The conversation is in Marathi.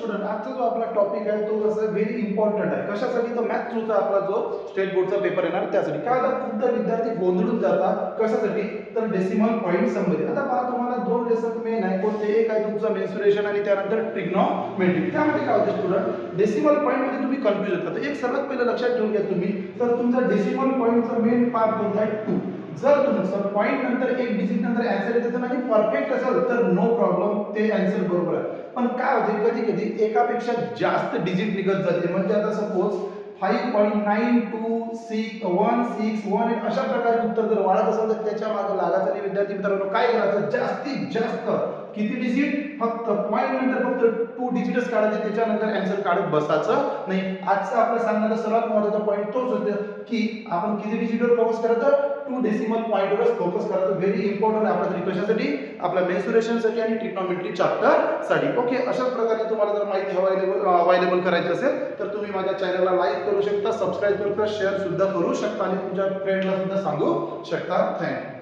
स्टुडंट आजचा जो आपला टॉपिक आहे तो कसं व्हेरी इम्पॉर्टंट आहे. कशासाठी? तर मॅथ्स थ्रूचा आपला जो स्टेट बोर्डचा पेपर येणार त्यासाठी. काय होतं, खूपदा विद्यार्थी गोंधळून जातात. कशासाठी? तर डेसिमल पॉईंट संबंधित. आता पहा, तुम्हाला दोन लेसन मेन आहे. कोणते? एक आहे तुमचं मेन्सुरेशन आणि त्यानंतर ट्रिग्नोमेट्री. त्यामध्ये काय होते स्टुडंट, डेसिमल पॉईंट मध्ये तुम्ही कन्फ्यूज होता. तर एक सर्वात पहिलं लक्षात ठेवून घ्या तुम्ही, तर तुमचा डेसिमल पॉईंटचा मेन पार्ट कोणता आहे? 2. जर तुमचं पॉईंट नंतर एक डिजिट नंतर आन्सर येत असेल आणि परफेक्ट असेल तर नो प्रॉब्लेम, ते आन्सर बरोबर आहे. पण काय होते, कधी कधी एकापेक्षा जास्त डिजिट निघत जाते. म्हणजे आता सपोज 5.926161 अशा प्रकारे उत्तर जर वाढत असेल तर त्याच्या मागे लागायचं नाही. विद्यार्थी मित्रांनो, काय करायचं, जास्तीत जास्त किती डिजिट? फक्त पॉईंट नंतर फक्त 2 डिजिटच काढायचे, त्याच्यानंतर आन्सर काढत बसायचं नाही. आजचा आपला सांगण्याचा सर्वात महत्त्वाचा पॉईंट तोच होता की आपण किती डिजिटवर फोकस करायचं? 2 डेसिमल पॉईंटवरच फोकस करायचं. व्हेरी इम्पॉर्टंट आहे आपल्यासाठी. कशासाठी? आपल्या मेन्सुरेशनसाठी आणि ट्रिग्नोमेट्री चॅप्टर साठी. ओके, अशाच प्रकारे तुम्हाला जर माहिती अवेलेबल करायची असेल तर तुम्ही माझ्या चॅनलला लाईक करू शकता, सबस्क्राईब करू शकता, शेअर सुद्धा करू शकता आणि तुमच्या फ्रेंडला सुद्धा सांगू शकता. थँक्यू.